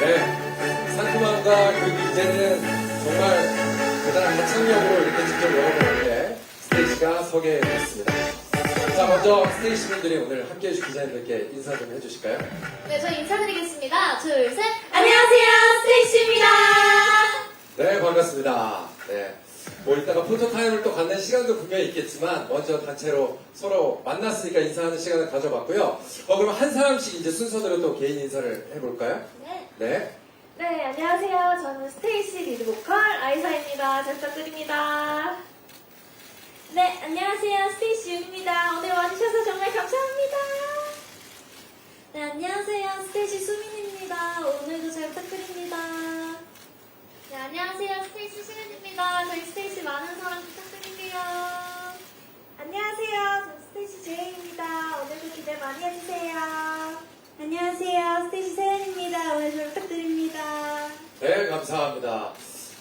네, 상큼함과 그 이제는 정말 대단한 가창력으로 이렇게 직접 열어보는데 스테이시가 서게 됐습니다. 자, 먼저 스테이시 분들이 오늘 함께 해주신 기자님들께 인사 좀 해주실까요? 네, 저희 인사드리겠습니다. 둘, 셋. 안녕하세요, 스테이시입니다. 네, 반갑습니다. 네. 뭐 이따가 포토타임을 또 갖는 시간도 분명히 있겠지만 먼저 단체로 서로 만났으니까 인사하는 시간을 가져봤고요. 그럼 한 사람씩 이제 순서대로 또 개인 인사를 해볼까요? 네. 네. 네, 안녕하세요. 저는 스테이시 리드보컬 아이사입니다. 잘 부탁드립니다. 네, 안녕하세요. 스테이시 윤입니다. 오늘 와주셔서 정말 감사합니다. 네, 안녕하세요. 스테이시 수민입니다. 오늘도 잘 부탁드립니다. 네, 안녕하세요. 스테이시 수민입니다. 저희 스테이시 많은 사랑 부탁드릴게요. 안녕하세요. 저는 스테이시 제이입니다. 오늘도 기대 많이 해주세요. 안녕하세요. 스테이시 세연입니다. 오늘 잘 부탁드립니다. 네, 감사합니다.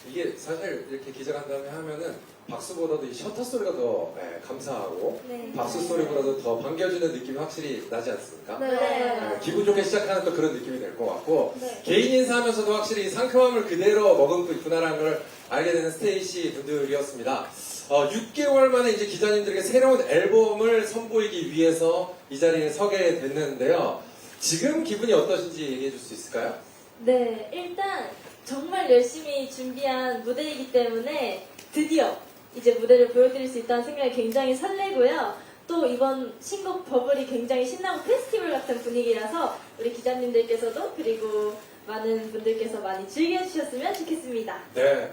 이게 사실 이렇게 기자간담회 하면은 박수보다도 이 셔터 소리가 더 감사하고 네. 박수 소리보다도 더 반겨주는 느낌이 확실히 나지 않습니까? 네. 기분 좋게 시작하는 또 그런 느낌이 될 것 같고 네. 개인 인사하면서도 확실히 상큼함을 그대로 머금고 있구나라는 걸 알게 되는 스테이시 분들이었습니다. 6개월 만에 이제 기자님들에게 새로운 앨범을 선보이기 위해서 이 자리에 서게 됐는데요. 지금 기분이 어떠신지 얘기해 줄 수 있을까요? 네, 일단 정말 열심히 준비한 무대이기 때문에 드디어 이제 무대를 보여드릴 수 있다는 생각이 굉장히 설레고요. 또 이번 신곡 버블이 굉장히 신나고 페스티벌 같은 분위기라서 우리 기자님들께서도 그리고 많은 분들께서 많이 즐겨주셨으면 좋겠습니다. 네,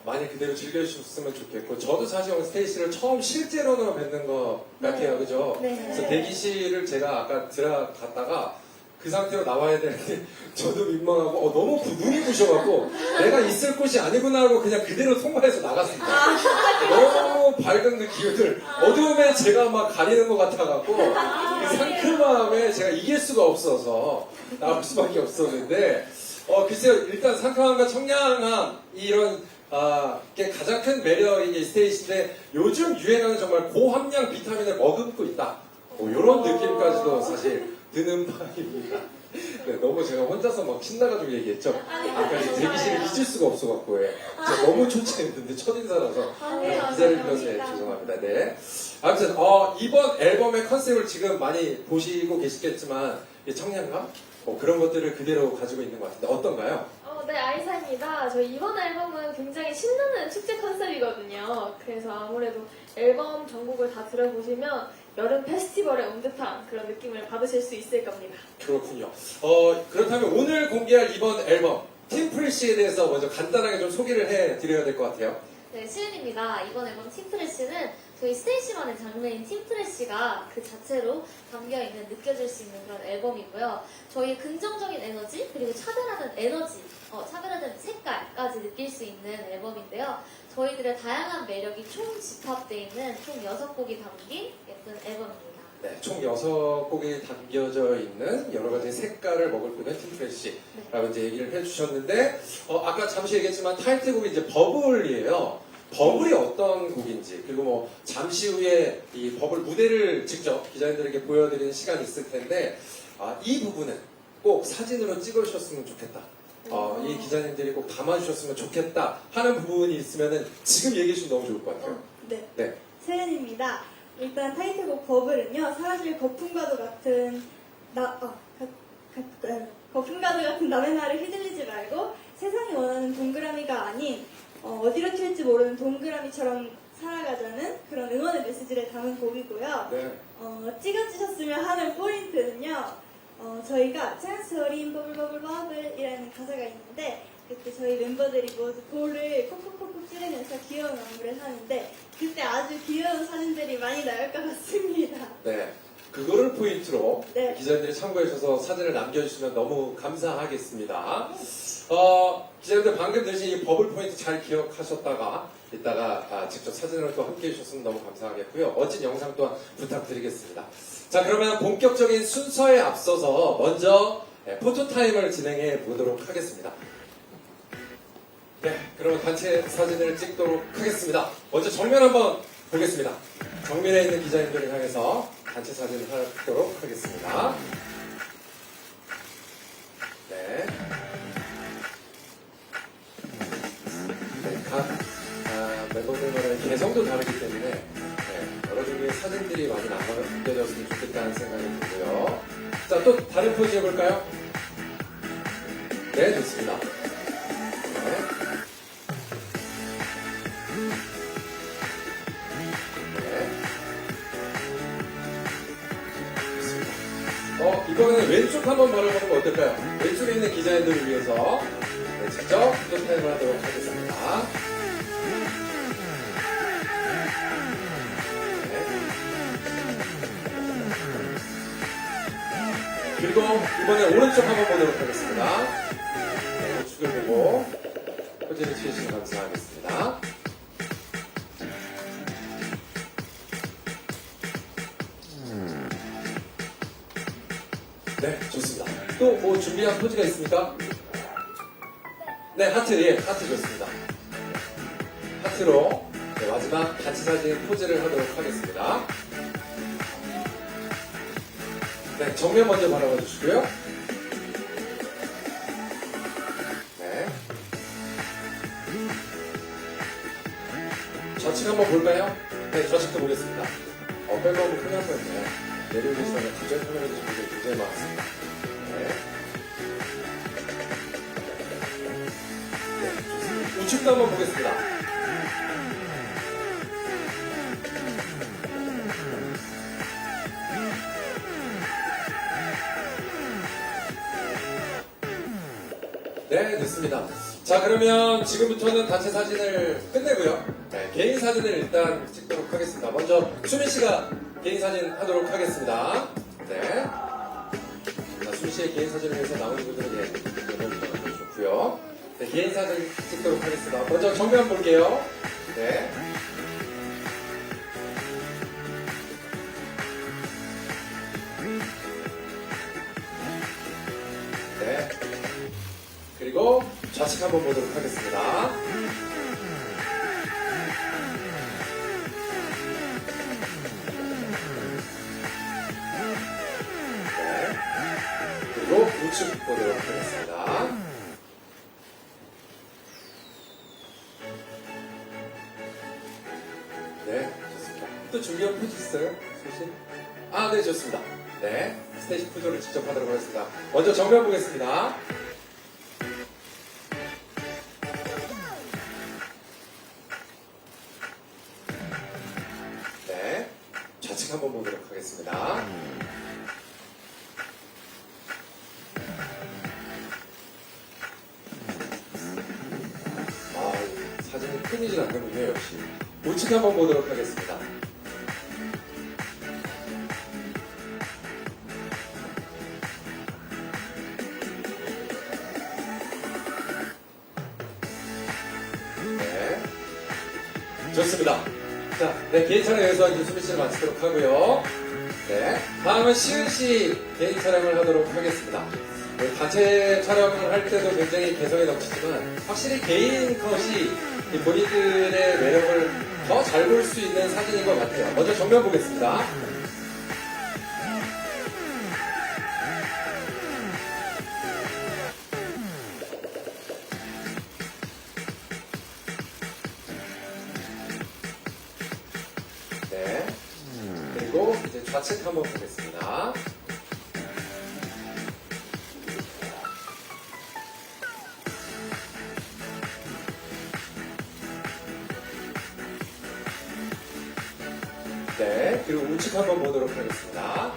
많이 그대로 즐겨주셨으면 좋겠고 저도 사실 오늘 스테이시를 처음 실제로는 뵙는 것 같아요, 그죠? 네. 그래서 대기실을 제가 아까 들어갔다가 그 상태로 나와야 되는데 저도 민망하고 너무 눈이 부셔갖고 내가 있을 곳이 아니구나 하고 그냥 그대로 통과해서 나갔습니다. 너무 밝은 그 기운을 어두움에 제가 막 가리는 것 같아갖고 그 상큼함에 제가 이길 수가 없어서 나올 수밖에 없었는데 글쎄요, 일단 상큼함과 청량함 이런 게 가장 큰 매력인 이 스테이시인데 요즘 유행하는 정말 고함량 비타민을 머금고 있다 이런 느낌까지도 사실 드는 바입니다. 네, 너무 제가 혼자서 막 신나가지고 얘기했죠. 아까 이제 대기실을 잊을 수가 없어갖고 제가 너무 초췌했는데 첫인사라서 기자를 빌어서 죄송합니다. 네. 아무튼 이번 앨범의 컨셉을 지금 많이 보시고 계시겠지만 이 청량감 그런 것들을 그대로 가지고 있는 것 같은데 어떤가요? 네, 아이사입니다. 저희 이번 앨범은 굉장히 신나는 축제 컨셉이거든요. 그래서 아무래도 앨범 전곡을 다 들어보시면 여름 페스티벌에 온 듯한 그런 느낌을 받으실 수 있을 겁니다. 그렇군요. 그렇다면 오늘 공개할 이번 앨범 팀프레쉬에 대해서 먼저 간단하게 좀 소개를 해드려야 될 것 같아요. 네, 시은입니다. 이번 앨범 팀프레쉬는 저희 스테이시만의 장르인 팀프레쉬가 그 자체로 담겨있는 느껴질 수 있는 그런 앨범이고요. 저희의 긍정적인 에너지 그리고 차별화된 에너지, 차별화된 색깔까지 느낄 수 있는 앨범인데요. 저희들의 다양한 매력이 총 집합되어 있는 총 6곡이 담긴 예쁜 앨범입니다. 네, 총 6곡이 담겨져 있는 여러 가지 색깔을 머금고 있는 팀프레쉬라고 이제 얘기를 해주셨는데, 아까 잠시 얘기했지만 타이틀곡이 이제 버블이에요. 버블이 어떤 곡인지, 그리고 뭐 잠시 후에 이 버블 무대를 직접 기자님들에게 보여드리는 시간이 있을 텐데, 이 부분은 꼭 사진으로 찍어주셨으면 좋겠다. 이 기자님들이 꼭 담아주셨으면 좋겠다 하는 부분이 있으면은 지금 얘기해 주시면 너무 좋을 것 같아요. 네. 세연입니다. 일단 타이틀곡 버블은요, 사라질 거품과도 같은 거품과도 같은 남의 말을 휘둘리지 말고 세상이 원하는 동그라미가 아닌 어디로 튈지 모르는 동그라미처럼 살아가자는 그런 응원의 메시지를 담은 곡이고요. 네. 찍어주셨으면 하는 포인트는요, 저희가 짠스 어린 버블버블버블이라는 가사가 있는데 그때 저희 멤버들이 모두 볼을 콕콕콕콕 찌르면서 귀여운 안무를 하는데 그때 아주 귀여운 사진들이 많이 나올 것 같습니다. 네. 그거를 포인트로 네. 기자님들이 참고해 주셔서 사진을 남겨주시면 너무 감사하겠습니다. 기자님들 방금 들으신 이 버블 포인트 잘 기억하셨다가 이따가 직접 사진을 또 함께 해주셨으면 너무 감사하겠고요. 멋진 영상 또한 부탁드리겠습니다. 자, 그러면 본격적인 순서에 앞서서 먼저 포토타임을 진행해 보도록 하겠습니다. 네, 그러면 단체 사진을 찍도록 하겠습니다. 먼저 정면 한번 보겠습니다. 정면에 있는 기자님들을 향해서 단체 사진을 하도록 하겠습니다. 네. 사진들이 많이 남겨졌으면 좋겠다는 생각이 들고요. 자, 또 다른 포즈 해볼까요? 네, 좋습니다. 네. 네. 좋습니다. 이번에는 왼쪽 한번 바라보면 어떨까요? 왼쪽에 있는 기자님들을 위해서 네, 직접 포토 타임을 하도록 하겠습니다. 그리고 이번에 오른쪽 한번 보도록 하겠습니다. 네, 우측을 보고 포즈를 취해주시면 감사하겠습니다. 네, 좋습니다. 또 뭐 준비한 포즈가 있습니까? 네, 하트, 예, 하트 좋습니다. 하트로 네, 마지막 단체 사진 포즈를 하도록 하겠습니다. 네, 정면 먼저 바라봐 주시고요. 네. 좌측 한번 볼까요? 네, 좌측도 보겠습니다. 빼고 한번 큰일 날 뻔했네요. 내려오기 전에 갑자기 카메라 주신 분들이 굉장히 많았습니다. 네. 네, 좋습니다. 우측도 한번 보겠습니다. 네, 됐습니다. 자, 그러면 지금부터는 단체 사진을 끝내고요. 네, 개인 사진을 일단 찍도록 하겠습니다. 먼저 수민 씨가 개인 사진 하도록 하겠습니다. 네. 자, 수민 씨의 개인 사진을 위해서 나오는 분들은 예, 너무 좋고요. 네, 개인 사진 찍도록 하겠습니다. 먼저 정면 볼게요. 네. 네. 그리고 좌측 한번 보도록 하겠습니다. 네. 그리고 우측 보도록 하겠습니다. 네, 좋습니다. 또 준비한 포즈 있어요? 소신? 네, 좋습니다. 네, 스테이지 푸조를 직접 하도록 하겠습니다. 먼저 정면 보겠습니다. 네, 좌측 한번 보도록 하겠습니다. 사진이 끊이질 않는군요, 역시. 우측 한번 보도록 하겠습니다. 네. 좋습니다. 자, 네, 개인 촬영에서 이제 수민 씨를 마치도록 하고요. 네. 다음은 시은 씨 개인 촬영을 하도록 하겠습니다. 네, 단체 촬영을 할 때도 굉장히 개성이 넘치지만 확실히 개인 컷이 이 본인들의 매력을 더 잘 볼 수 있는 사진인 것 같아요. 먼저 정면 보겠습니다. 네. 그리고 이제 좌측 한번 보겠습니다. 네, 그리고 우측 한번 보도록 하겠습니다.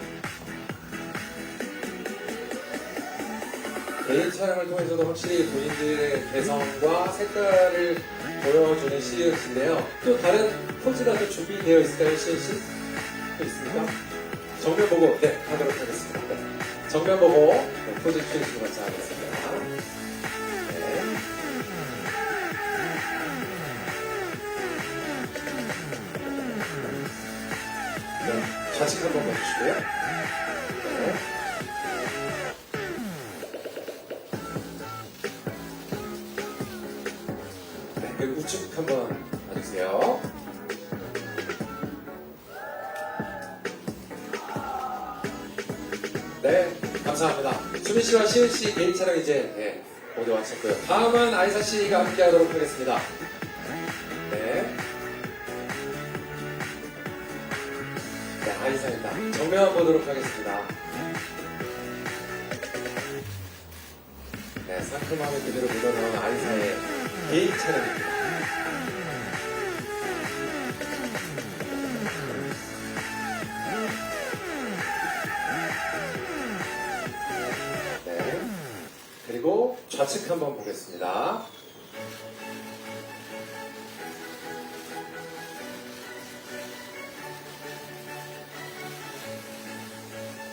개인 촬영을 통해서도 확실히 본인들의 개성과 색깔을 보여주는 시리즈인데요. 또 다른 포즈가 또 준비되어 있을까요, 시은 씨? 또 있습니까? 정면 보고, 네, 하도록 하겠습니다. 네. 정면 보고, 네, 포즈 취해주시면 감사하겠습니다. 네. 네, 좌측 한번 봐주시고요. 네. 네, 그리고 우측 한번 봐주세요. 네, 감사합니다. 수민 씨와 시은 씨 개인 촬영 이제 네, 모두 마쳤고요. 다음은 아이사 씨가 함께 하도록 하겠습니다. 네. 아이사입니다. 정면 보도록 하겠습니다. 네, 상큼함이 그대로 묻어나온 아이사의 개인 촬영입니다. 네, 그리고 좌측 한번 보겠습니다.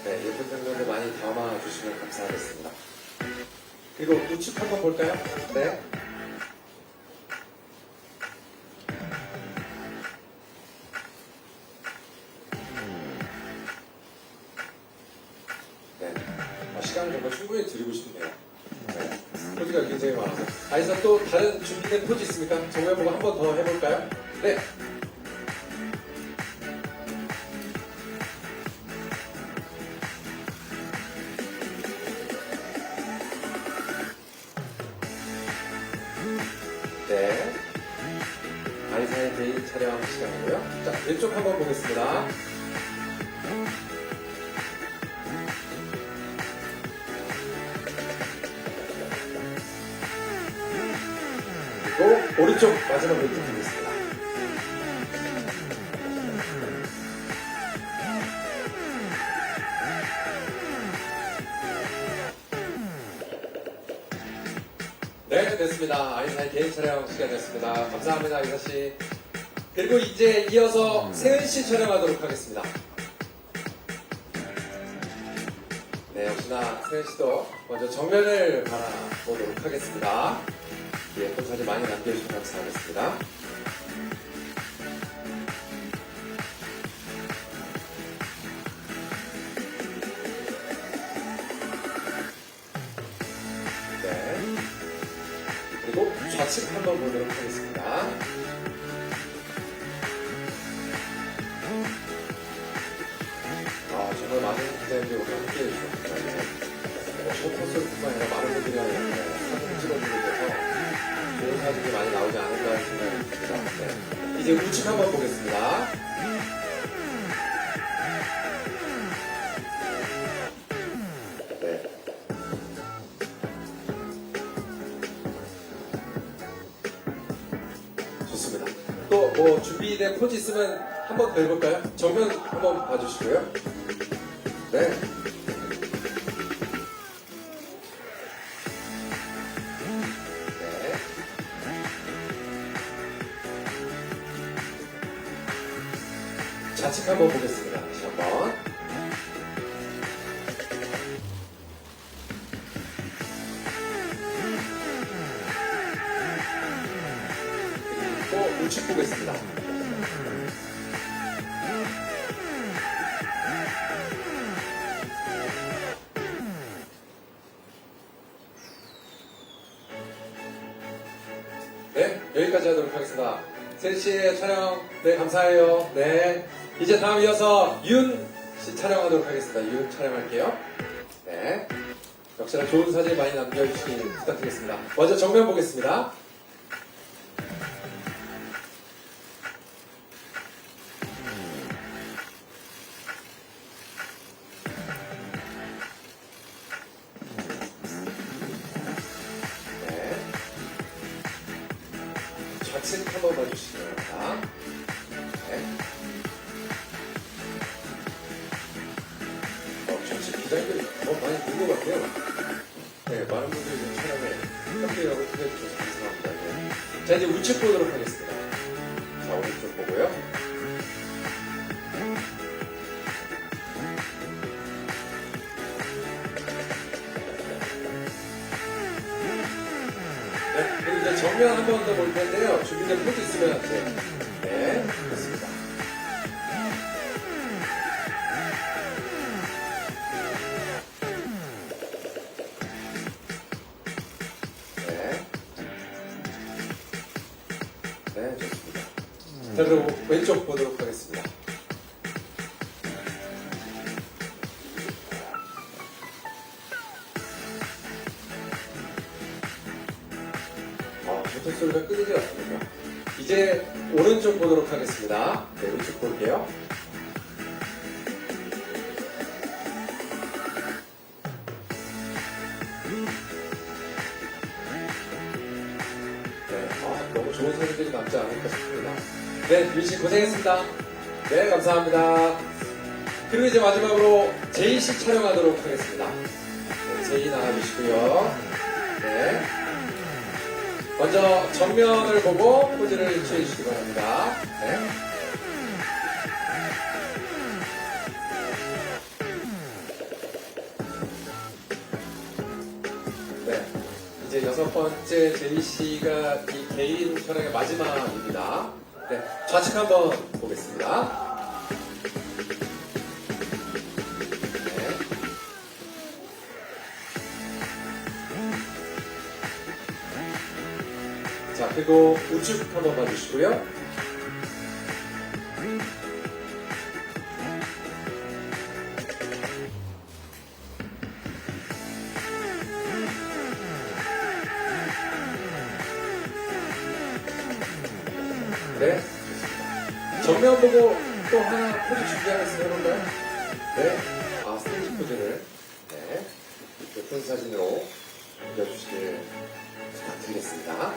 네, 예쁜 장면들 많이 담아주시면 감사하겠습니다. 그리고 우측 한번 볼까요? 네. 네. 시간을 정말 충분히 드리고 싶네요. 네. 포즈가 굉장히 많아서. 아이사 또 다른 준비된 포즈 있습니까? 정면 보고 한 번 더 해볼까요? 네. 네. 아이사의 개인 촬영 시간이고요. 자, 왼쪽 한번 보겠습니다. 그리고 오른쪽, 마지막 왼쪽 보겠습니다. 네, 됐습니다. 아이사의 개인 촬영 시간이었습니다. 감사합니다, 아이사씨. 그리고 이제 이어서 세은씨 촬영하도록 하겠습니다. 네, 역시나 세은씨도 먼저 정면을 바라보도록 하겠습니다. 예쁜 사진 많이 남겨주시면 감사하겠습니다. 네. 그리고 좌측 한번 보도록 하겠습니다. 정말 많은 기자님들이 오늘 함께 해주셨습니다. 쇼코스뿐만 아니라 많은 분들이 사진을 찍어주게 돼서 좋은 사진이 많이 나오지 않을까 하는 생각이 듭니다. 네. 이제 우측 한번 보겠습니다. 네. 좋습니다. 또 뭐 준비된 포즈 있으면 한 번 더 해볼까요? 정면 한번 봐주시고요. 네. 네. 좌측 한번 보겠습니다. 다시 한번. 그리고 우측 보겠습니다. 네, 여기까지 하도록 하겠습니다. 세리씨의 촬영, 네, 감사해요. 네. 이제 다음 이어서 윤씨 촬영하도록 하겠습니다. 윤 촬영할게요. 네. 역시나 좋은 사진 많이 남겨주시기 부탁드리겠습니다. 먼저 정면 보겠습니다. 좌측 한번 봐주시기 바랍니다. 네. 좌측 기자님들이 더 많이 본 것 같아요. 네, 많은 분들이 좀 촬영에 협조라고 해주셔서 감사합니다. 네. 자, 이제 우측 보도록 하겠습니다. 자, 오른쪽 보고요. 네, 그리고 이제 정면 한 번 더 볼 텐데요. 준비된 포즈 있으면 네, 됐습니다. 네, 네, 좋습니다. 자, 그럼 왼쪽 보도록 하겠습니다. 모터 소리가 끊이지 않습니다. 이제 오른쪽 보도록 하겠습니다. 네, 오른쪽 볼게요. 좋은 사진들이 남지 않을까 싶습니다. 네, 유씨 고생했습니다. 네, 감사합니다. 그리고 이제 마지막으로 제이씨 촬영하도록 하겠습니다. 네, 제이 나와주시고요. 네. 먼저 정면을 보고 포즈를 취해주시기 바랍니다. 네. 네. 이제 6번째 제이씨가 이 개인 촬영의 마지막입니다. 네. 좌측 한번 보겠습니다. 자, 그리고 우측 한번 봐주시고요. 네. 정면 보고 또 하나 포즈 준비하겠습니다. 해볼까요? 네. 아, 스테이지 포즈를. 네. 예쁜 사진으로 올려주시길 부탁드리겠습니다.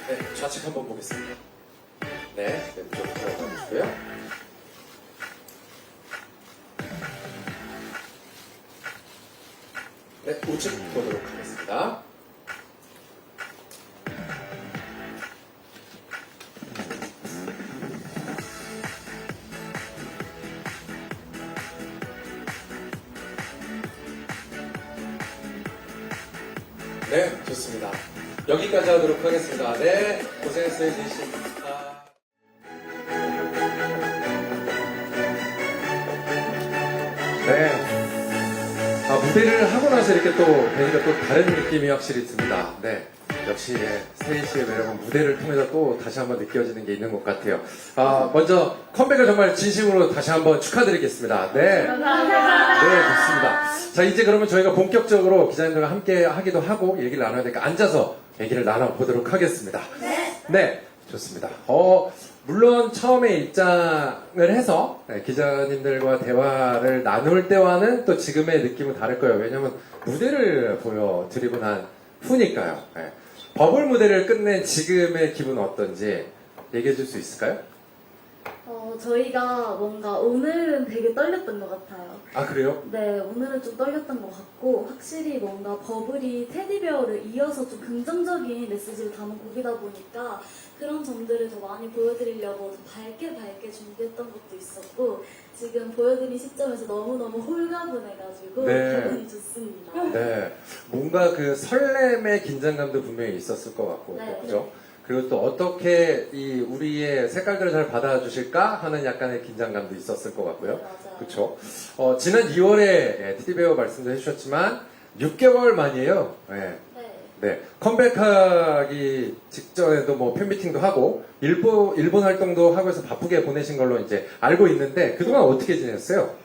네, 좌측 한번 보겠습니다. 네, 왼쪽으로 가주시고요. 네, 우측 보도록 하겠습니다. 네, 좋습니다. 여기까지 하도록 하겠습니다. 네, 고생했어요, 제이씨. 네. 무대를 하고 나서 이렇게 또 뵈니까 또 다른 느낌이 확실히 듭니다. 네. 역시 스테이시의 매력은 무대를 통해서 또 다시 한번 느껴지는 게 있는 것 같아요. 먼저 컴백을 정말 진심으로 다시 한번 축하드리겠습니다. 네. 감사합니다. 네, 좋습니다. 자, 이제 그러면 저희가 본격적으로 기자님들과 함께 하기도 하고 얘기를 나눠야 되니까 앉아서 얘기를 나눠보도록 하겠습니다. 네. 네, 좋습니다. 물론 처음에 입장을 해서 기자님들과 대화를 나눌 때와는 또 지금의 느낌은 다를 거예요. 왜냐면 무대를 보여드리고 난 후니까요. 네. 버블 무대를 끝낸 지금의 기분은 어떤지 얘기해 줄 수 있을까요? 저희가 뭔가 오늘은 되게 떨렸던 것 같아요. 아, 그래요? 네, 오늘은 좀 떨렸던 것 같고 확실히 뭔가 버블이 테디베어를 이어서 좀 긍정적인 메시지를 담은 곡이다 보니까 그런 점들을 더 많이 보여드리려고 좀 밝게 준비했던 것도 있었고 지금 보여드린 시점에서 너무너무 홀가분해가지고 네. 기분이 좋습니다. 네. 뭔가 그 설렘의 긴장감도 분명히 있었을 것 같고, 네. 그죠? 그리고 또 어떻게 이 우리의 색깔들을 잘 받아주실까 하는 약간의 긴장감도 있었을 것 같고요. 맞아요. 그렇죠. 지난 2월에 티디베어 말씀도 해주셨지만 6개월 만이에요. 네. 네. 네. 컴백하기 직전에도 뭐 팬미팅도 하고 일본 활동도 하고 해서 바쁘게 보내신 걸로 이제 알고 있는데 그동안 어떻게 지냈어요?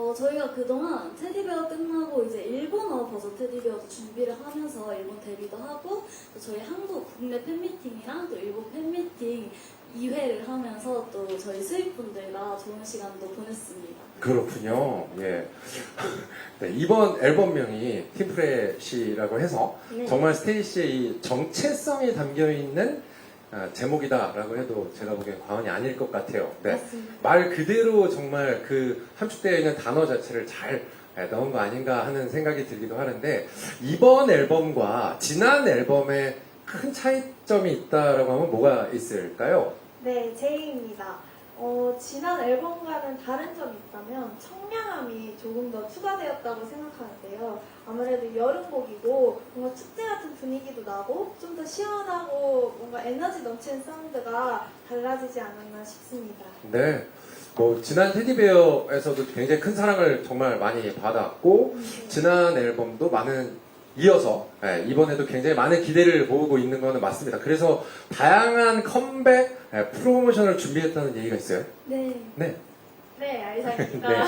저희가 그동안 테디베어 끝나고 이제 일본어 버전 테디베어도 준비를 하면서 일본 데뷔도 하고 또 저희 한국 국내 팬미팅이랑 또 일본 팬미팅 2회를 하면서 또 저희 수익분들과 좋은 시간도 보냈습니다. 그렇군요. 예. 네, 이번 앨범명이 팀프레시라고 해서 네. 정말 스테이시의 이 정체성이 담겨 있는 제목이다라고 해도 제가 보기엔 과언이 아닐 것 같아요. 네. 맞습니다. 말 그대로 정말 그 함축되어 있는 단어 자체를 잘 넣은 거 아닌가 하는 생각이 들기도 하는데 이번 앨범과 지난 앨범에 큰 차이점이 있다라고 하면 뭐가 있을까요? 네, 제이입니다. 지난 앨범과는 다른 점이 있다면 청량함이 조금 더 추가되었다고 생각하는데요. 아무래도 여름곡이고 뭔가 축제 같은 분위기도 나고 좀 더 시원하고 뭔가 에너지 넘치는 사운드가 달라지지 않았나 싶습니다. 네. 지난 테디베어에서도 굉장히 큰 사랑을 정말 많이 받았고 지난 앨범도 이어서 이번에도 굉장히 많은 기대를 모으고 있는 거는 맞습니다. 그래서 다양한 컴백 프로모션을 준비했다는 얘기가 있어요. 네. 네. 네, 아이사입니다. 네.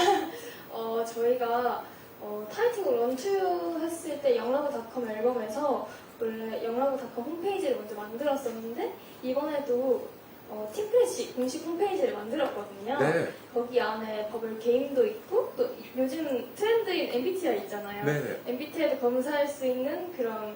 저희가 타이틀곡 런투했을 때 영라브닷컴 앨범에서 원래 영라브닷컴 홈페이지를 먼저 만들었었는데 이번에도 팀프레쉬 공식 홈페이지를 만들었거든요. 네. 거기 안에 버블 게임도 있고 또 요즘 트렌드인 MBTI 있잖아요. 네네. MBTI도 검사할 수 있는 그런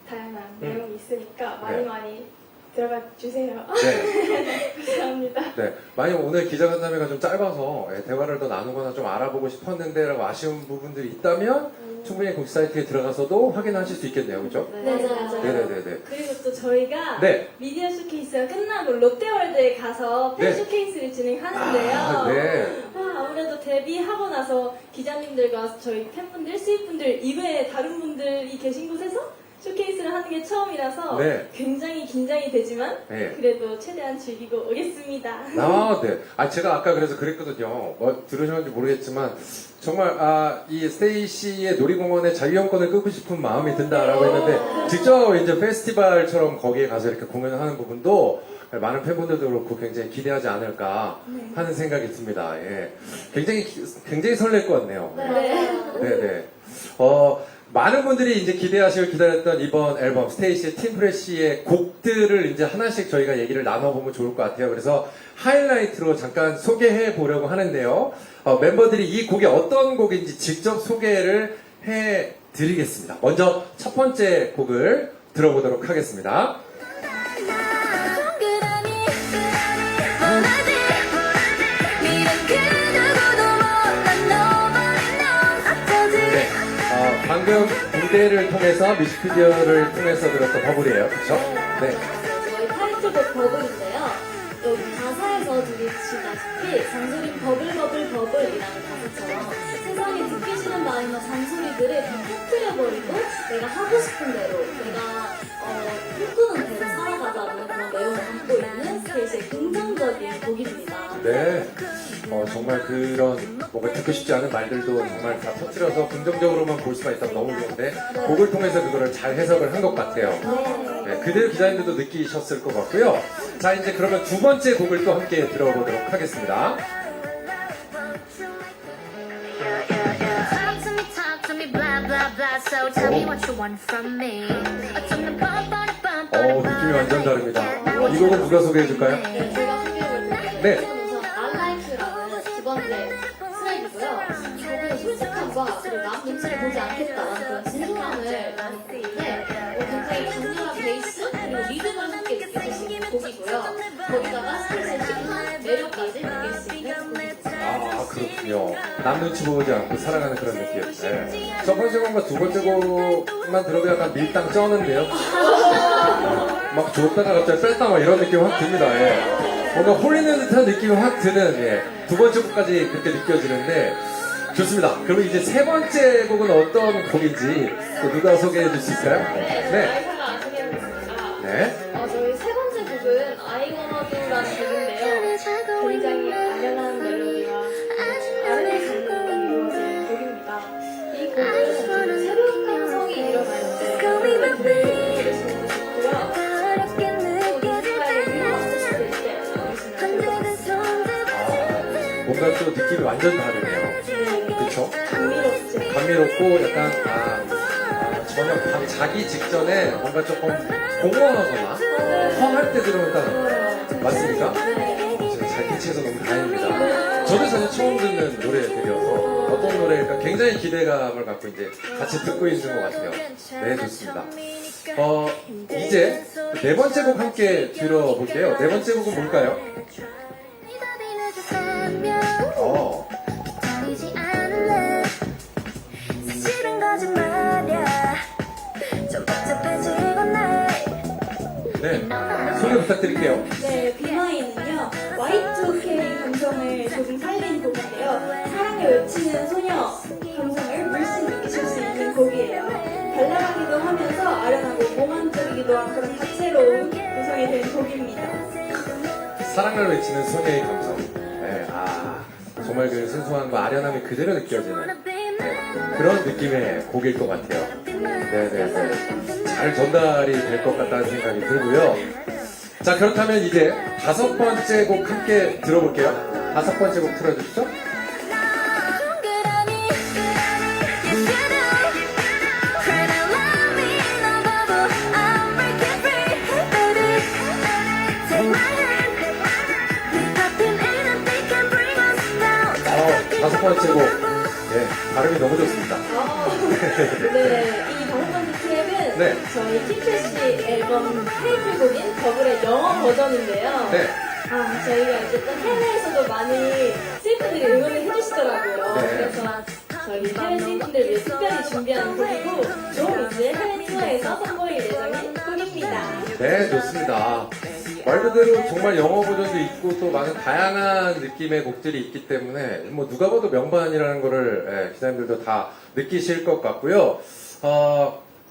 다양한 내용이 있으니까 많이 네. 많이 들어가 주세요. 네. 감사합니다. 네. 만약 오늘 기자간담회가 좀 짧아서 대화를 더 나누거나 좀 알아보고 싶었는데라고 아쉬운 부분들이 있다면 충분히 공식 사이트에 들어가서도 확인하실 수 있겠네요. 그죠? 네, 맞아요. 네네네네. 그리고 또 저희가 네. 미디어 쇼케이스가 끝나고 롯데월드에 가서 팬 네. 쇼케이스를 진행하는데요. 아, 네. 아무래도 데뷔하고 나서 기자님들과 저희 팬분들, 수입분들 이외에 다른 분들이 계신 곳에서 쇼케이스를 하는 게 처음이라서 네. 굉장히 긴장이 되지만 네. 그래도 최대한 즐기고 오겠습니다. 아, 네. 아, 제가 아까 그래서 그랬거든요. 들으셨는지 모르겠지만, 정말, 이 스테이시의 놀이공원에 자유형권을 끄고 싶은 마음이 든다라고 했는데, 직접 이제 페스티벌처럼 거기에 가서 이렇게 공연을 하는 부분도 많은 팬분들도 그렇고 굉장히 기대하지 않을까 하는 생각이 듭니다. 예. 굉장히 설렐 것 같네요. 네네. 많은 분들이 이제 기다렸던 이번 앨범 스테이시의 팀프레쉬의 곡들을 이제 하나씩 저희가 얘기를 나눠보면 좋을 것 같아요. 그래서 하이라이트로 잠깐 소개해 보려고 하는데요. 멤버들이 이 곡이 어떤 곡인지 직접 소개를 해 드리겠습니다. 먼저 첫 번째 곡을 들어보도록 하겠습니다. 네, 방금 무대를 통해서 뮤직비디오를 통해서 들었던 버블이에요. 그쵸? 네. 저희 타이틀곡 버블인데요. 여기 가사에서 들으시다시피 잔소리 버블이라는 가사처럼 세상에 듣기 싫은 말이나 잔소리들을 다 터뜨려버리고 내가 하고 싶은 대로 내가 꿈꾸는 대로 살아가자는 그런 내용을 담고 있는 스테이시의 긍정적인 곡입니다. 네. 정말 그런 뭔가 듣고 싶지 않은 말들도 정말 다 터뜨려서 긍정적으로만 볼 수가 있다면 너무 좋은데 곡을 통해서 그거를 잘 해석을 한 것 같아요. 네, 그대로 기자님들도 느끼셨을 것 같고요. 자, 이제 그러면 두 번째 곡을 또 함께 들어보도록 하겠습니다. 느낌이 완전 다릅니다. 이 곡은 누가 소개해줄까요? 네, 제가 소개해드릴게요. 네. 우선 알라이크라는 두 번째 스라이드고요. 곡은 솔직함과 그리고 남 눈치를 보지 않겠다라는 그런 진솔함을 나누는데 굉장히 강렬한 베이스 그리고 리듬을 함께 느낄 수 있는 곡이고요. 거기다가 스테이시의 힙한 매력까지 느낄 수 있는 곡입니다. 아, 그렇군요. 남 눈치 보지 않고 살아가는 그런 느낌. 네. 첫 번째 곡과 두 번째 곡만 들어도 약간 밀당 쩌는데요. 막 줬다가 갑자기 뺐다 막 이런 느낌 확 듭니다. 예. 뭔가 홀리는 듯한 느낌이 확 드는 두 번째 곡까지 그렇게 느껴지는데 좋습니다. 그럼 이제 세 번째 곡은 어떤 곡인지 또 누가 소개해 줄 수 있어요? 네. 아이사가 소개하겠습니다. 네. 저희 세 번째 곡은 I Wanna Do라는 곡인데요. 굉장히 아련한 멜로디와 아련한 감동이 이루어진 곡입니다. 이 곡은 새로운 감성이 일어날 때 들으시는 거 좋고요. 또 인스파이어를 위로하고 싶을 때 들으시면 좋을 것 같습니다. 뭔가 또 느낌이 완전 다르네요. 그쵸? 감미롭죠. 감미롭고 약간 저녁 밤 자기 직전에 뭔가 조금 공허하거나 허할 때 들으면 맞습니까? 제가 잘 캐치해서 너무 다행입니다. 저도 사실 처음 듣는 노래들이어서 어떤 노래일까 굉장히 기대감을 갖고 이제 같이 듣고 있는 것 같아요. 네, 좋습니다. 이제 네 번째 곡 함께 들어볼게요. 네 번째 곡은 뭘까요? 네, 소개 부탁드릴게요. 네, 비마이는요, Y2K 감성을 조금 살린 곡인데요. 사랑을 외치는 소녀 감성을 물씬 느끼실 수 있는 곡이에요. 발랄하기도 하면서 아련하고 몽환적이기도 한 그런 다채로운 구성이 된 곡입니다. 사랑을 외치는 소녀의 감성. 네, 정말 그 순수함과 아련함이 그대로 느껴지는 그런 느낌의 곡일 것 같아요. 네네네. 잘 전달이 될 것 같다는 생각이 들고요. 자, 그렇다면 이제 다섯 번째 곡 함께 들어볼게요. 다섯 번째 곡 틀어주시죠. Take my hand 번째 곡. 네, 발음이 너무 좋습니다. 네, 이 5번째 트랙은 네. 저희 팀캐시 앨범 타이틀곡인 버블의 영어 버전인데요. 네. 저희가 이제 또 해외에서도 많이 팬분들이 응원을 해주시더라고요. 네. 그래서 저희 해외 팬분들을 위해 특별히 준비한 곡이고 좀 이제 해외 투어에서 선보일 예정인 곡입니다. 네, 좋습니다. 말 그대로 정말 영어 버전도 있고 또 많은 다양한 느낌의 곡들이 있기 때문에 뭐 누가 봐도 명반이라는 거를 기자님들도 다 느끼실 것 같고요.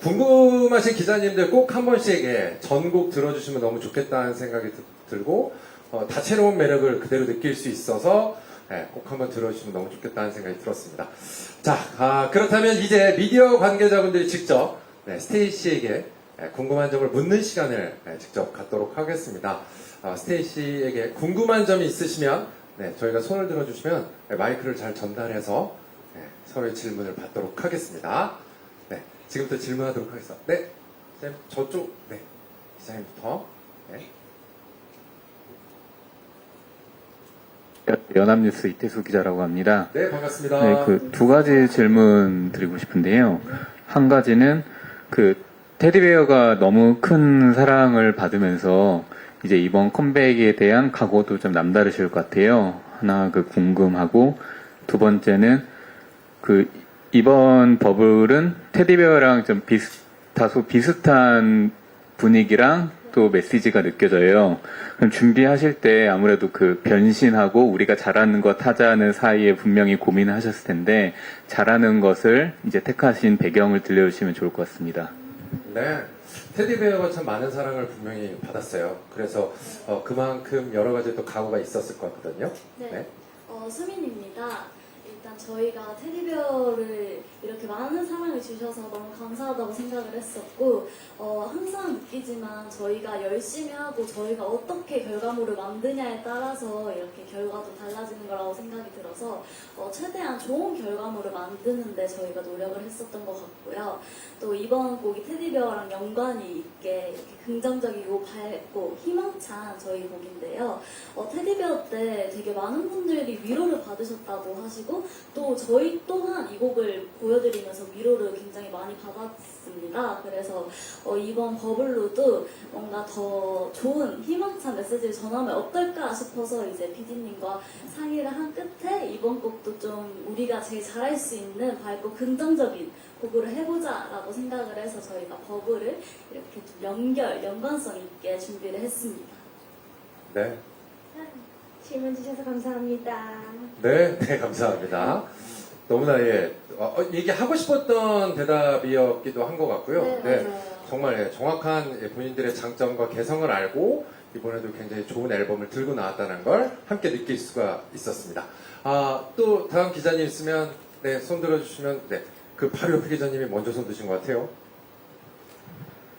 궁금하신 기자님들 꼭 한 번씩 전곡 들어주시면 너무 좋겠다는 생각이 들고 다채로운 매력을 그대로 느낄 수 있어서 꼭 한번 들어주시면 너무 좋겠다는 생각이 들었습니다. 자, 그렇다면 이제 미디어 관계자분들이 직접 스테이시에게 궁금한 점을 묻는 시간을 직접 갖도록 하겠습니다. 스테이시에게 궁금한 점이 있으시면 저희가 손을 들어주시면 마이크를 잘 전달해서 서로의 질문을 받도록 하겠습니다. 지금부터 질문하도록 하겠습니다. 네, 기자님, 저쪽, 기자님부터. 연합뉴스 이태수 기자라고 합니다. 네, 반갑습니다. 네, 그 두 가지 질문 드리고 싶은데요. 한 가지는 그 테디베어가 너무 큰 사랑을 받으면서 이제 이번 컴백에 대한 각오도 좀 남다르실 것 같아요. 하나 그 궁금하고 두 번째는 그 이번 버블은 테디베어랑 좀 다소 비슷한 분위기랑 또 메시지가 느껴져요. 그럼 준비하실 때 아무래도 그 변신하고 우리가 잘하는 것 하자는 사이에 분명히 고민을 하셨을 텐데 잘하는 것을 이제 택하신 배경을 들려주시면 좋을 것 같습니다. 네, 테디베어가 참 많은 사랑을 분명히 받았어요. 그래서 그만큼 여러 가지 또 각오가 있었을 것 같거든요. 네. 수민입니다. 일단 저희가 테디베어를 이렇게 많은 사랑을 주셔서 너무 감사하다고 생각을 했었고 항상 느끼지만 저희가 열심히 하고 저희가 어떻게 결과물을 만드냐에 따라서 이렇게 결과도 달라지는 거라고 생각이 들어서 최대한 좋은 결과물을 만드는데 저희가 노력을 했었던 것 같고요. 또 이번 곡이 테디베어랑 연관이 있게 이렇게 긍정적이고 밝고 희망찬 저희 곡인데요. 테디베어 때 되게 많은 분들이 위로를 받으셨다고 하시고 또 저희 또한 이 곡을 보여드리면서 위로를 굉장히 많이 받았습니다. 그래서 이번 버블로도 뭔가 더 좋은 희망찬 메시지를 전하면 어떨까 싶어서 이제 PD님과 상의를 한 끝에 이번 곡도 좀 우리가 제일 잘할 수 있는 밝고 긍정적인 곡으로 해보자라고 생각을 해서 저희가 버블을 이렇게 좀 연관성 있게 준비를 했습니다. 네. 질문 주셔서 감사합니다. 네, 감사합니다. 너무나 얘기하고 싶었던 대답이었기도 한 것 같고요. 네, 맞아요. 정말 정확한 본인들의 장점과 개성을 알고 이번에도 굉장히 좋은 앨범을 들고 나왔다는 걸 함께 느낄 수가 있었습니다. 또 다음 기자님 있으면 손 들어주시면 그 바로 옆에 기자님이 먼저 손 드신 것 같아요.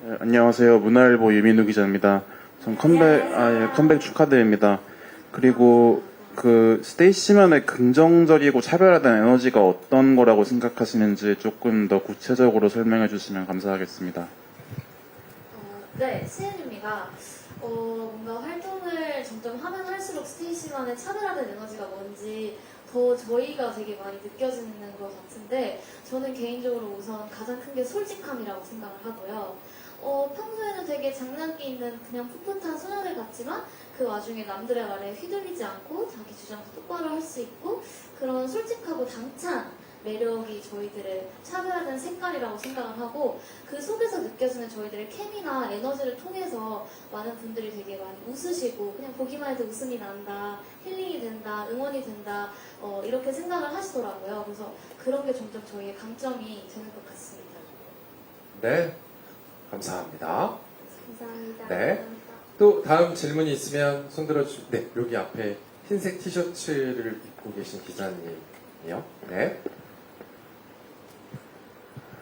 네, 안녕하세요. 문화일보 유민우 기자입니다. 전 컴백 축하드립니다. 그리고 그 스테이시만의 긍정적이고 차별화된 에너지가 어떤 거라고 생각하시는지 조금 더 구체적으로 설명해 주시면 감사하겠습니다. 네, 시은입니다. 뭔가 활동을 점점 하면 할수록 스테이시만의 차별화된 에너지가 뭔지 더 저희가 되게 많이 느껴지는 것 같은데 저는 개인적으로 우선 가장 큰 게 솔직함이라고 생각을 하고요. 평소에는 되게 장난기 있는 그냥 풋풋한 소녀들 같지만 그 와중에 남들의 말에 휘둘리지 않고 자기 주장도 똑바로 할 수 있고 그런 솔직하고 당찬 매력이 저희들의 차별화된 색깔이라고 생각을 하고 그 속에서 느껴지는 저희들의 케미나 에너지를 통해서 많은 분들이 되게 많이 웃으시고 그냥 보기만 해도 웃음이 난다, 힐링이 된다, 응원이 된다 이렇게 생각을 하시더라고요. 그래서 그런 게 점점 저희의 강점이 되는 것 같습니다. 네, 감사합니다. 감사합니다. 네. 또 다음 질문이 있으면 손 들어주시면 여기 앞에 흰색 티셔츠를 입고 계신 기자님이요. 네.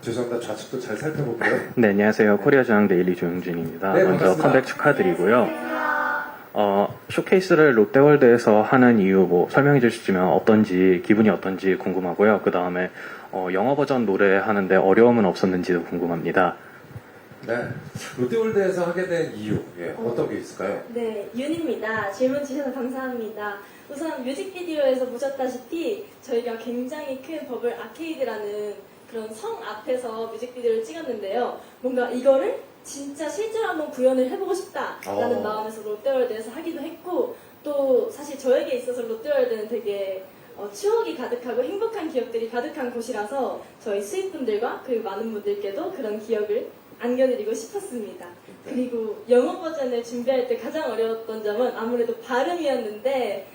죄송합니다. 좌측도 잘 살펴볼게요. 네, 안녕하세요. 코리아저항 데일리 조용준입니다. 네, 먼저 반갑습니다. 컴백 축하드리고요. 쇼케이스를 롯데월드에서 하는 이유 설명해 주시면 어떤지, 기분이 어떤지 궁금하고요. 그 다음에 영어 버전 노래 하는데 어려움은 없었는지도 궁금합니다. 네. 롯데월드에서 하게 된 이유, 어떤 게 있을까요? 네, 윤입니다. 질문 주셔서 감사합니다. 우선 뮤직비디오에서 보셨다시피 저희가 굉장히 큰 버블 아케이드라는 그런 성 앞에서 뮤직비디오를 찍었는데요. 뭔가 이거를 진짜 실제로 한번 구현을 해보고 싶다라는 마음에서 롯데월드에서 하기도 했고, 또 사실 저에게 있어서 롯데월드는 되게 추억이 가득하고 행복한 기억들이 가득한 곳이라서 저희 수입분들과 그리고 많은 분들께도 그런 기억을 안겨드리고 싶었습니다. 그리고 영어 버전을 준비할 때 가장 어려웠던 점은 아무래도 발음이었는데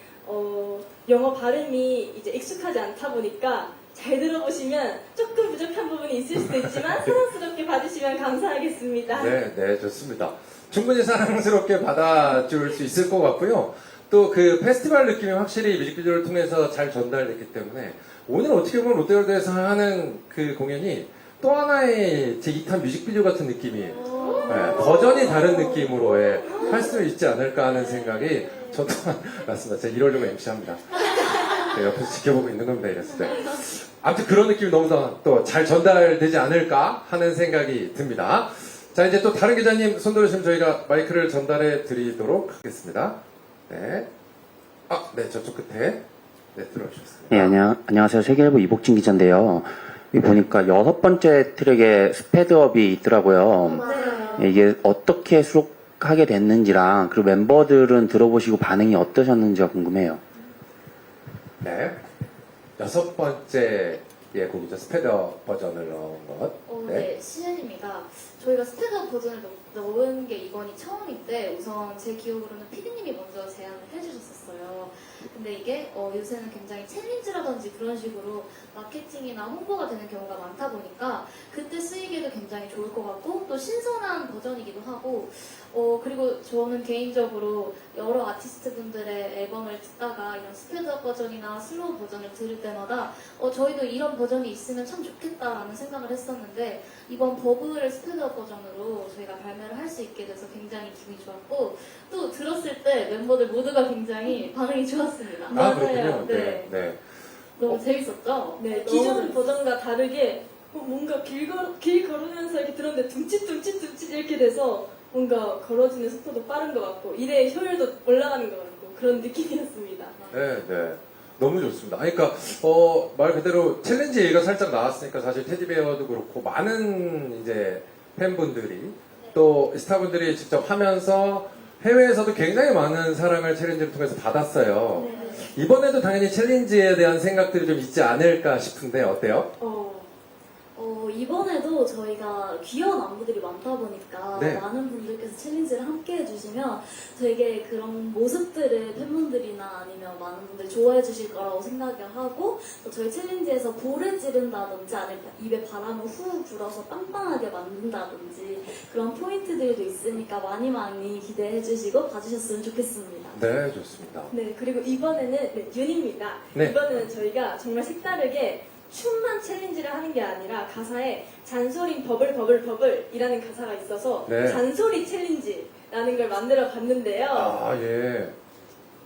영어 발음이 이제 익숙하지 않다 보니까 잘 들어보시면 조금 부족한 부분이 있을 수도 있지만 사랑스럽게 봐주시면 감사하겠습니다. 네, 좋습니다. 충분히 사랑스럽게 받아줄 수 있을 것 같고요. 또 그 페스티벌 느낌이 확실히 뮤직비디오를 통해서 잘 전달됐기 때문에 오늘 어떻게 보면 롯데월드에서 하는 그 공연이 또 하나의 제 2탄 뮤직비디오 같은 느낌이 버전이 다른 느낌으로 할 수 있지 않을까 하는 생각이 저도 맞습니다. 제가 이러려고 MC합니다. 옆에서 지켜보고 있는 겁니다. 이랬을 때. 아무튼 그런 느낌이 너무 또 잘 전달되지 않을까 하는 생각이 듭니다. 자, 이제 또 다른 기자님 손 들으시면 저희가 마이크를 전달해 드리도록 하겠습니다. 네. 네, 저쪽 끝에. 네, 들어오셨습니다. 네, 안녕하세요. 세계일보 이복진 기자인데요. 여기 보니까 6번째 트랙에 스페드업이 있더라고요. 이게 어떻게 수록하게 됐는지랑, 그리고 멤버들은 들어보시고 반응이 어떠셨는지가 궁금해요. 네. 6번째 곡이죠. 스페더 버전을 넣은 것. 네, 시은입니다. 저희가 스페더 버전을 넣은 게 이번이 처음인데 우선 제 기억으로는 피디님이 먼저 제안을 해주셨었어요. 근데 이게 요새는 굉장히 챌린지라든지 그런 식으로 마케팅이나 홍보가 되는 경우가 많다 보니까 그때 쓰이기에도 굉장히 좋을 것 같고 또 신선한 버전이기도 하고 그리고 저는 개인적으로 여러 아티스트 분들의 앨범을 듣다가 이런 스피드업 버전이나 슬로우 버전을 들을 때마다 저희도 이런 버전이 있으면 참 좋겠다라는 생각을 했었는데 이번 버블 스피드업 버전으로 저희가 발매를 할 수 있게 돼서 굉장히 기분이 좋았고 또 들었을 때 멤버들 모두가 굉장히 반응이 좋았습니다. 그렇군요. 네. 너무 재밌었죠? 네, 기존 버전과 다르게 뭔가 길 걸으면서 이렇게 들었는데 둠칫 이렇게 돼서 뭔가 걸어지는 속도도 빠른 것 같고 일의 효율도 올라가는 것 같고 그런 느낌이었습니다. 네. 너무 좋습니다. 그러니까 말 그대로 챌린지 얘기가 살짝 나왔으니까 사실 테디베어도 그렇고 많은 이제 팬분들이 또 스타분들이 직접 하면서 해외에서도 굉장히 많은 사랑을 챌린지를 통해서 받았어요. 이번에도 당연히 챌린지에 대한 생각들이 좀 있지 않을까 싶은데 어때요? 이번에도 저희가 귀여운 안무들이 많다 보니까 네. 많은 분들께서 챌린지를 함께 해주시면 되게 그런 모습들을 팬분들이나 아니면 많은 분들이 좋아해 주실 거라고 생각을 하고 또 저희 챌린지에서 볼을 찌른다든지 아니면 입에 바람을 후 불어서 빵빵하게 만든다든지 그런 포인트들도 있으니까 많이 기대해 주시고 봐주셨으면 좋겠습니다. 네, 좋습니다. 네, 그리고 이번에는 윤입니다. 네. 이번에는 저희가 정말 색다르게 춤만 챌린지를 하는 게 아니라 가사에 잔소린 버블이라는 가사가 있어서 네. 잔소리 챌린지라는 걸 만들어 봤는데요. 예.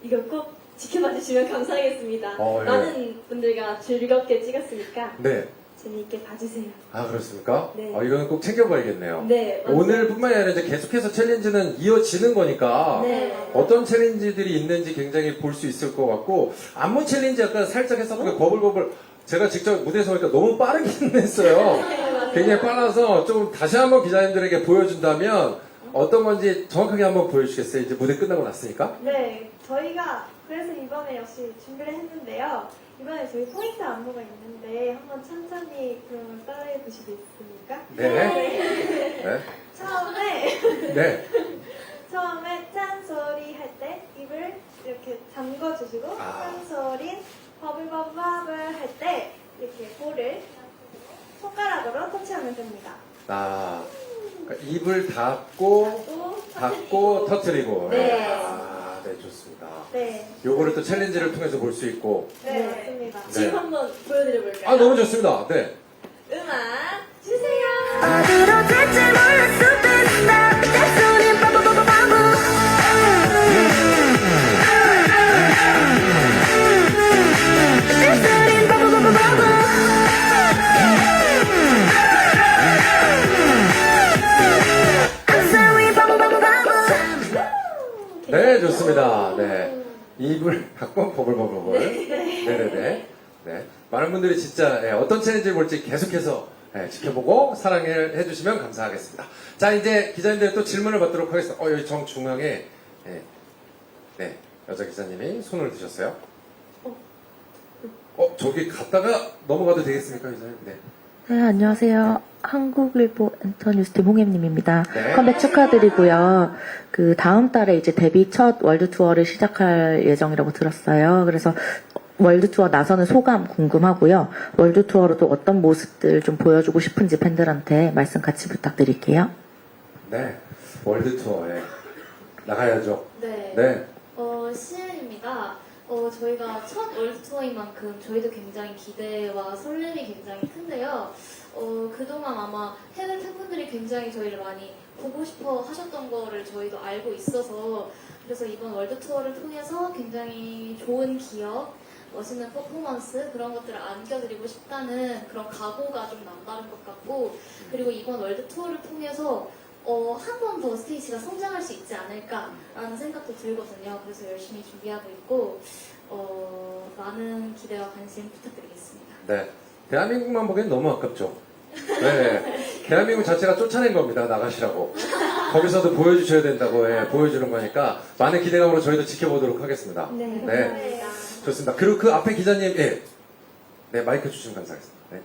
이거 꼭 지켜봐 주시면 감사하겠습니다. 예. 많은 분들과 즐겁게 찍었으니까 네. 재미있게 봐주세요. 그렇습니까? 네. 이거는 꼭 챙겨봐야겠네요. 네, 맞아요. 오늘뿐만이 아니라 이제 계속해서 챌린지는 이어지는 거니까 네. 어떤 챌린지들이 있는지 굉장히 볼 수 있을 것 같고 안무 챌린지 아까 살짝 했었던 게 버블 제가 직접 무대에서 보니까 너무 빠르긴 했어요. 굉장히 빨라서 좀 다시 한번 기자님들에게 보여준다면 어떤 건지 정확하게 한번 보여주시겠어요? 이제 무대 끝나고 났으니까. 네, 저희가 그래서 이번에 역시 준비를 했는데요. 이번에 저희 포인트 안무가 있는데 한번 천천히 그러면 따라해 보시겠습니까? 네. 네. 처음에 짠소리 할 때 입을 이렇게 잠궈주시고 짠소리 버블 할 때 이렇게 볼을 손가락으로 터치하면 됩니다. 그러니까 입을 닫고 터트리고. 네. 네, 좋습니다. 네. 요거를 또 챌린지를 통해서 볼 수 있고. 네, 맞습니다. 지금 한번 보여드려 볼까요? 너무 좋습니다. 네. 음악 주세요. 어디로 될지 몰랐을 때 내 손이 바보바보바보 내 손이 바보바보바보 학번 버블버블버블. 네네네. 네. 많은 분들이 진짜 어떤 챌린지를 볼지 계속해서 지켜보고 사랑을 해주시면 감사하겠습니다. 자, 이제 기자님들 또 질문을 받도록 하겠습니다. 여기 정중앙에 네, 여자 기자님이 손을 드셨어요. 저기 갔다가 넘어가도 되겠습니까, 기자님? 네. 네, 안녕하세요. 한국일보 엔터뉴스팀 홍혜님입니다. 네. 컴백 축하드리고요. 그 다음 달에 이제 데뷔 첫 월드 투어를 시작할 예정이라고 들었어요. 그래서 월드 투어 나서는 소감 궁금하고요. 월드 투어로 또 어떤 모습들 좀 보여주고 싶은지 팬들한테 말씀 같이 부탁드릴게요. 네. 월드 투어에 나가야죠. 네. 네. 시은입니다. 저희가 첫 월드 투어인 만큼 저희도 굉장히 기대와 설렘이 굉장히 큰데요. 그동안 아마 해외 팬분들이 굉장히 저희를 많이 보고 싶어 하셨던 거를 저희도 알고 있어서 그래서 이번 월드 투어를 통해서 굉장히 좋은 기억, 멋있는 퍼포먼스 그런 것들을 안겨드리고 싶다는 그런 각오가 좀 남다른 것 같고 그리고 이번 월드 투어를 통해서 한 번 더 스테이시가 성장할 수 있지 않을까라는 생각도 들거든요. 그래서 열심히 준비하고 있고 많은 기대와 관심 부탁드리겠습니다. 네. 대한민국만 보기엔 너무 아깝죠. 네. 대한민국 자체가 쫓아낸 겁니다. 나가시라고. 거기서도 보여주셔야 된다고 보여주는 거니까 많은 기대감으로 저희도 지켜보도록 하겠습니다. 네. 좋습니다. 그리고 그 앞에 기자님, 네, 마이크 주시면 감사하겠습니다. 네.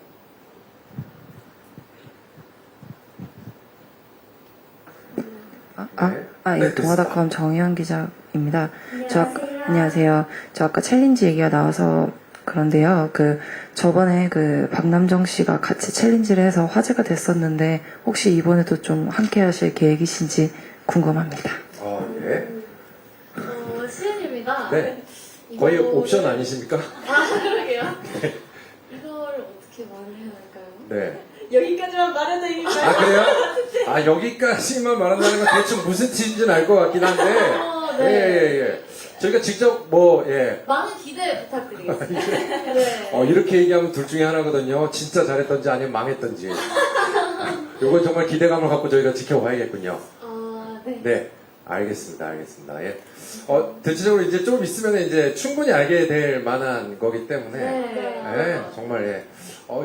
예, 동아닷컴 정희연 기자입니다. 안녕하세요. 저 아까 챌린지 얘기가 나와서 그런데요. 저번에 박남정 씨가 같이 챌린지를 해서 화제가 됐었는데, 혹시 이번에도 좀 함께 하실 계획이신지 궁금합니다. 예. 시은입니다. 네. 거의 옵션 아니십니까? 그러게요. 이걸 어떻게 말을 해야 할까요? 네. 여기까지만 말해도 이미 그래요? 여기까지만 말한다는 건 대충 무슨 뜻인지는 알 것 같긴 한데. 예. 저희가 직접 많은 기대 부탁드리겠습니다. 네. 이렇게 얘기하면 둘 중에 하나거든요. 진짜 잘했던지 아니면 망했던지. 요건 정말 기대감을 갖고 저희가 지켜봐야겠군요. 네. 네. 알겠습니다. 예. 대체적으로 이제 좀 있으면 이제 충분히 알게 될 만한 거기 때문에. 네. 정말,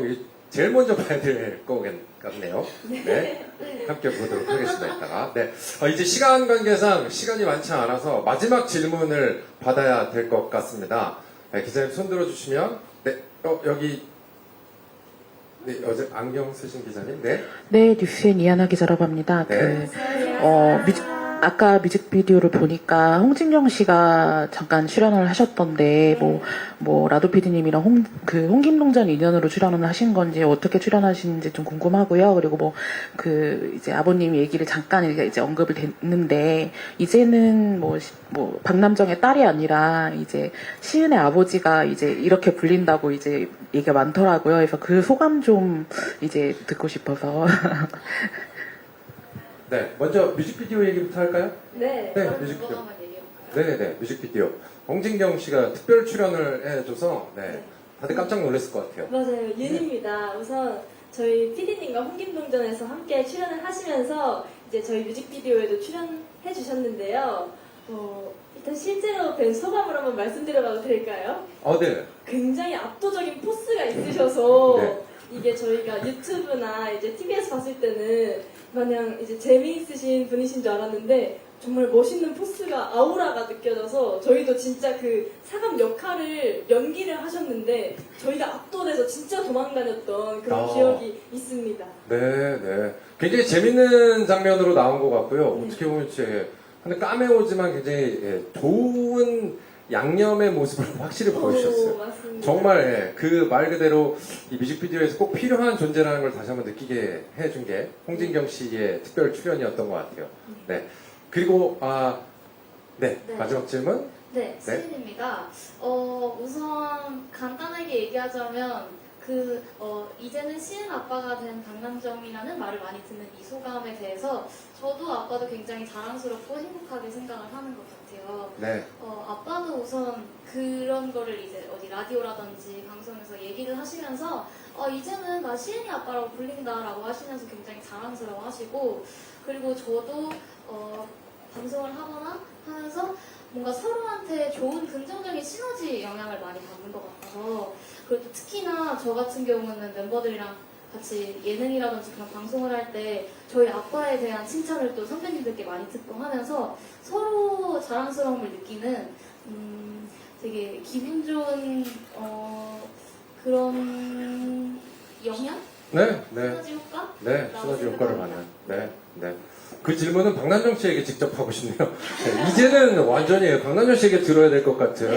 이게 제일 먼저 봐야 될 것 같네요. 네. 함께 보도록 하겠습니다. 이따가. 네. 이제 시간 관계상 시간이 많지 않아서 마지막 질문을 받아야 될 것 같습니다. 네, 기자님 손 들어주시면. 네. 여기. 네, 어제 안경 쓰신 기자님. 네. 네, 뉴스엔 이하나 기자라고 합니다. 네. 아까 뮤직비디오를 보니까 홍진경 씨가 잠깐 출연을 하셨던데, 라도 PD님이랑 홍김농장 인연으로 출연을 하신 건지, 어떻게 출연하시는지 좀 궁금하고요. 그리고 이제 아버님 얘기를 잠깐 이제 언급이 됐는데, 이제는 박남정의 딸이 아니라, 이제 시은의 아버지가 이제 이렇게 불린다고 이제 얘기가 많더라고요. 그래서 그 소감 좀 이제 듣고 싶어서. 네, 먼저 뮤직비디오 얘기부터 할까요? 네. 뮤직비디오. 네네네, 뮤직비디오. 홍진경 씨가 특별 출연을 해줘서, 다들 깜짝 놀랐을 것 같아요. 맞아요. 윤입니다. 우선 저희 PD님과 홍김동전에서 함께 출연을 하시면서 이제 저희 뮤직비디오에도 출연해 주셨는데요. 일단 실제로 뵌 소감을 한번 말씀드려봐도 될까요? 네. 굉장히 압도적인 포스가 있으셔서 네. 이게 저희가 유튜브나 이제 TV에서 봤을 때는 마냥 이제 재미있으신 분이신 줄 알았는데 정말 멋있는 포스가 아우라가 느껴져서 저희도 진짜 그 사감 역할을 연기를 하셨는데 저희가 압도돼서 진짜 도망다녔던 그런 기억이 있습니다. 네. 굉장히 재밌는 장면으로 나온 것 같고요. 어떻게 보면 근데 까메오지만 굉장히 좋은 양념의 모습을 확실히 보여주셨어요. 맞습니다. 정말 그 말 그대로 이 뮤직비디오에서 꼭 필요한 존재라는 걸 다시 한번 느끼게 해준 게 홍진경 씨의 특별 출연이었던 것 같아요. 네. 그리고 마지막 질문. 네, 시은입니다. 우선 간단하게 얘기하자면 이제는 시은 아빠가 된 박남정이라는 말을 많이 듣는 이 소감에 대해서 저도 아빠도 굉장히 자랑스럽고 행복하게 생각을 하는 것 같아요. 네. 아빠도 우선 그런 거를 이제 어디 라디오라든지 방송에서 얘기를 하시면서 이제는 나 시은이 아빠라고 불린다라고 하시면서 굉장히 자랑스러워 하시고 그리고 저도 방송을 하거나 하면서 뭔가 서로한테 좋은 긍정적인 시너지 영향을 많이 받는 것 같아서 그리고 또 특히나 저 같은 경우는 멤버들이랑 같이 예능이라든지 그런 방송을 할 때 저희 아빠에 대한 칭찬을 또 선배님들께 많이 듣고 하면서 서로 자랑스러움을 느끼는 되게 기분 좋은 그런 영향? 네, 네. 시너지 효과? 네, 시너지 효과를 받는. 네, 네. 그 질문은 박남정 씨에게 직접 하고 싶네요. 네, 이제는 완전히 박남정 씨에게 들어야 될 것 같은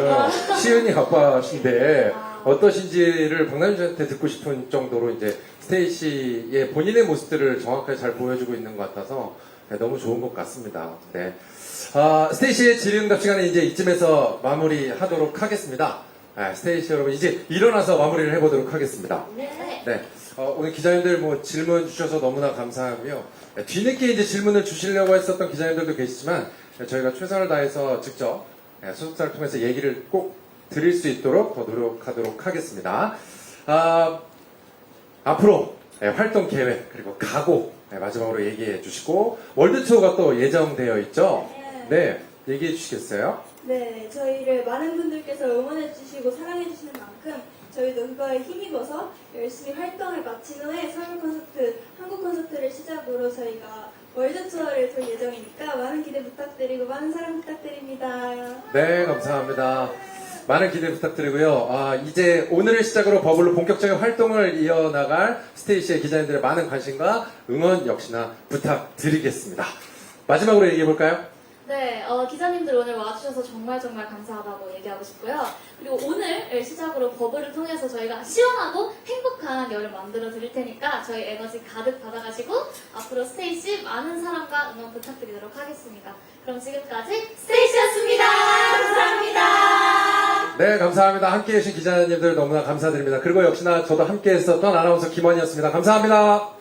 시은이 아빠신데 어떠신지를 박남정 씨한테 듣고 싶은 정도로 이제 스테이시의 본인의 모습들을 정확하게 잘 보여주고 있는 것 같아서 네, 너무 좋은 것 같습니다. 네. 스테이시의 질의응답 시간은 이제 이쯤에서 마무리하도록 하겠습니다. 네, 스테이시 여러분 이제 일어나서 마무리를 해보도록 하겠습니다. 네. 네. 오늘 기자님들 뭐 질문 주셔서 너무나 감사하고요. 네, 뒤늦게 이제 질문을 주시려고 했었던 기자님들도 계시지만 네, 저희가 최선을 다해서 직접 소속사를 통해서 얘기를 꼭 드릴 수 있도록 더 노력하도록 하겠습니다. 앞으로 활동 계획 그리고 각오 마지막으로 얘기해 주시고 월드 투어가 또 예정되어 있죠. 네, 얘기해 주시겠어요? 네, 저희를 많은 분들께서 응원해주시고 사랑해주시는 만큼 저희도 그거에 힘입어서 열심히 활동을 마친 후에 서울 콘서트, 한국 콘서트를 시작으로 저희가 월드 투어를 돌 예정이니까 많은 기대 부탁드리고 많은 사랑 부탁드립니다. 네, 감사합니다. 많은 기대 부탁드리고요. 이제 오늘을 시작으로 버블로 본격적인 활동을 이어나갈 스테이시의 기자님들의 많은 관심과 응원 역시나 부탁드리겠습니다. 마지막으로 얘기해볼까요? 네, 기자님들 오늘 와주셔서 정말 감사하다고 얘기하고 싶고요. 그리고 오늘 시작으로 버블을 통해서 저희가 시원하고 행복한 열을 만들어 드릴 테니까 저희 에너지 가득 받아가시고 앞으로 스테이시 많은 사랑과 응원 부탁드리도록 하겠습니다. 그럼 지금까지 스테이시였습니다. 감사합니다. 네, 감사합니다. 함께해 주신 기자님들 너무나 감사드립니다. 그리고 역시나 저도 함께 했었던 아나운서 김원희였습니다. 감사합니다.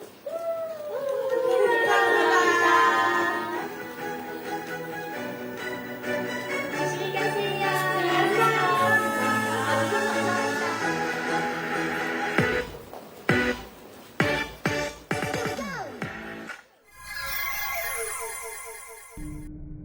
안녕.